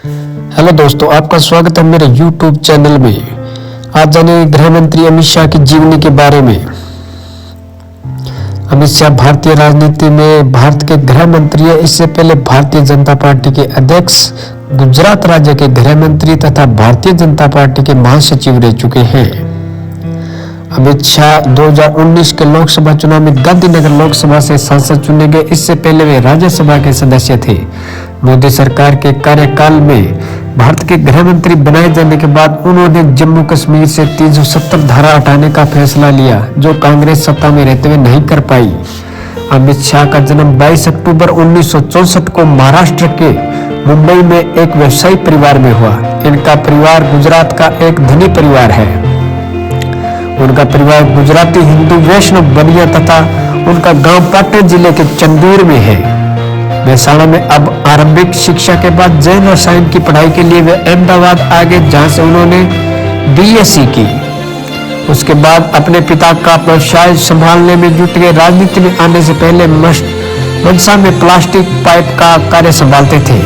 Hello दोस्तों, आपका स्वागत है मेरे YouTube चैनल में। आज जानेंगे गृह मंत्री अमित शाह की जीवनी के बारे में। अमित शाह भारतीय राजनीति में भारत के गृह मंत्री है। इससे पहले भारतीय जनता पार्टी के अध्यक्ष, गुजरात राज्य के गृह मंत्री तथा भारतीय जनता पार्टी के महासचिव रह चुके हैं। अमित शाह 2019 के लोकसभा चुनाव में गांधीनगर लोकसभा से सांसद चुने गए। इससे पहले वे राज्यसभा के सदस्य थे। मोदी सरकार के कार्यकाल में भारत के गृह मंत्री बनाए जाने के बाद उन्होंने जम्मू कश्मीर से 370 धारा हटाने का फैसला लिया, जो कांग्रेस सत्ता में रहते हुए नहीं कर पाई। अमित शाह का जन्म 22 अक्टूबर 1964 को महाराष्ट्र के मुंबई में एक व्यवसायी परिवार में हुआ। इनका परिवार गुजरात का एक धनी परिवार है। उनका परिवार गुजराती हिंदू वैष्णव बनिया तथा उनका गांव पाटन जिले के चंदूर में है। महसाणा में अब आरंभिक शिक्षा के बाद जैन रसायन की पढ़ाई के लिए वे अहमदाबाद आ गए, जहां से उन्होंने बीएससी की। उसके बाद अपने पिता का व्यवसाय संभालने में जुट गए। राजनीति में आने से पहले मनसा में प्लास्टिक पाइप का कार्य संभालते थे।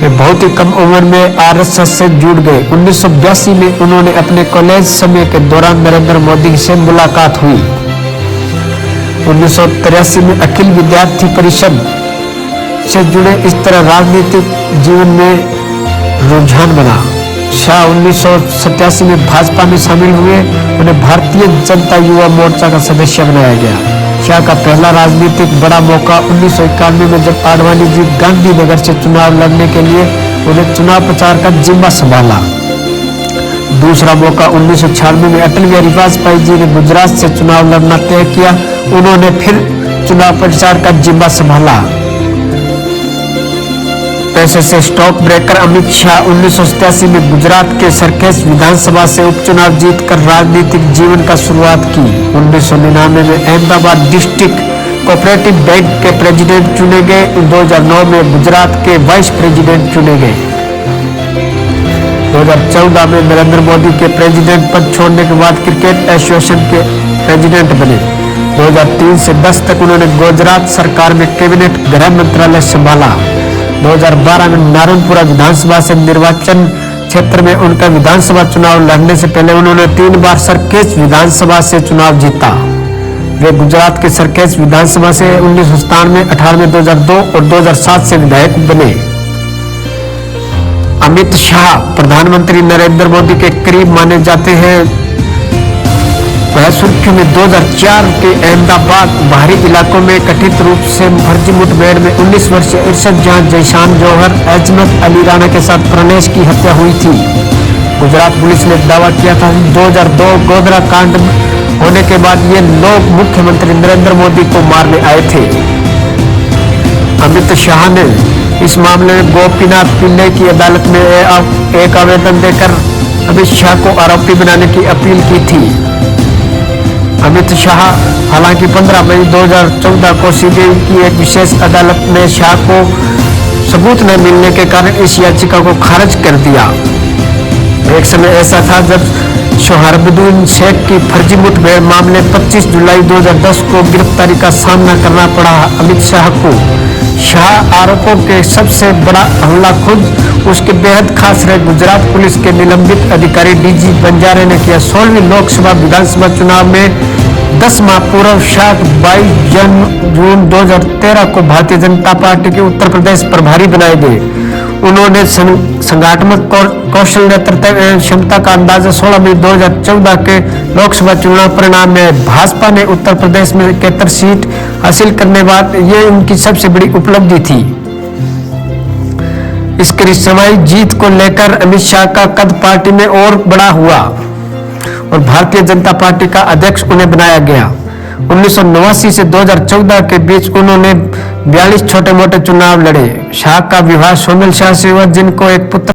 वे बहुत ही कम उम्र में आरएसएस से जुड़ गए। 1982 में उन्होंने अपने कॉलेज समय के दौरान नरेंद्र मोदी से मुलाकात हुई। 1983 में अखिल विद्यार्थी परिषद से जुड़े। इस तरह राजनीतिक जीवन में रुझान बना। शाह 1987 में भाजपा में शामिल हुए। उन्हें भारतीय जनता युवा मोर्चा का सदस्य बनाया गया। शाह का पहला राजनीतिक बड़ा मौका 1991 में जब आडवाणी जी गांधीनगर से चुनाव लड़ने के लिए उन्हें चुनाव प्रचार का जिम्मा संभाला। दूसरा मौका 1996 में अटल बिहारी वाजपेयी जी ने गुजरात से चुनाव लड़ना तय किया। उन्होंने फिर चुनाव प्रचार का जिम्मा संभाला। पैसे से स्टॉक ब्रेकर अमित शाह 1987 में गुजरात के सरखेज विधानसभा से उपचुनाव जीतकर राजनीतिक जीवन का शुरुआत की। 1999 में अहमदाबाद डिस्ट्रिक्ट कोऑपरेटिव बैंक के प्रेसिडेंट चुने गए। 2009 में गुजरात के वाइस प्रेसिडेंट चुने गए। 2014 में नरेंद्र मोदी के प्रेसिडेंट पद छोड़ने के बाद क्रिकेट एसोसिएशन के प्रेसिडेंट बने। 2003 से 10 तक उन्होंने गुजरात सरकार में कैबिनेट गृह मंत्रालय संभाला। 2012 में नारायणपुरा विधानसभा से निर्वाचन क्षेत्र में उनका विधानसभा चुनाव लड़ने से पहले उन्होंने 3 बार सरखेज विधानसभा से चुनाव जीता। वे गुजरात के सरखेज विधानसभा से 1997, 18, 2002 और 2007 से विधायक बने। अमित शाह प्रधानमंत्री नरेंद्र मोदी के करीब माने जाते हैं। वह सुर्खियों में 2004 के अहमदाबाद बाहरी इलाकों में कथित रूप से फर्जी मुठभेड़ में 19 वर्षीय इरशाद जहां जैशान जौहर अजमत अली राणा के साथ प्रणेश की हत्या हुई थी। गुजरात पुलिस ने दावा किया था 2002 गोधरा कांड होने के बाद ये लोग मुख्यमंत्री नरेंद्र मोदी को मारने आए थे। अमित शाह ने इस मामले में गोपीनाथ पिल्ले की अदालत में एक आवेदन देकर अमित शाह को आरोपी बनाने की अपील की थी। अमित शाह हालांकि 15 मई 2014 को सीबीआई की एक विशेष अदालत ने शाह को सबूत न मिलने के कारण इस याचिका को खारिज कर दिया। एक समय ऐसा था जब सोहराबुद्दीन शेख की फर्जी मुठभेड़ मामले 25 जुलाई 2010 को गिरफ्तारी का सामना करना पड़ा अमित शाह को। शाह आरोपों के सबसे बड़ा हमला खुद उसके बेहद खास रहे गुजरात पुलिस के निलंबित अधिकारी डीजी बंजारे ने किया। 16वीं लोकसभा विधानसभा चुनाव में 10 माह पूर्व शाह 22 जून 2013 को भारतीय जनता पार्टी के उत्तर प्रदेश प्रभारी बनाए गए। उन्होंने संगठनात्मक कौशल, नेतृत्व एवं क्षमता का अंदाजा 16 मई 2014 के लोकसभा चुनाव परिणाम में भाजपा ने उत्तर प्रदेश में 71 सीट हासिल करने बाद ये उनकी सबसे बड़ी उपलब्धि थी। इस करिश्माई जीत को लेकर अमित शाह का कद पार्टी में और बड़ा हुआ और भारतीय जनता पार्टी का अध्यक्ष उन्हें बनाया गया। 1989 से 2014 के बीच उन्होंने 42 छोटे मोटे चुनाव लड़े। शाह का विवाह सोमेल शाह से हुआ, जिनको एक पुत्र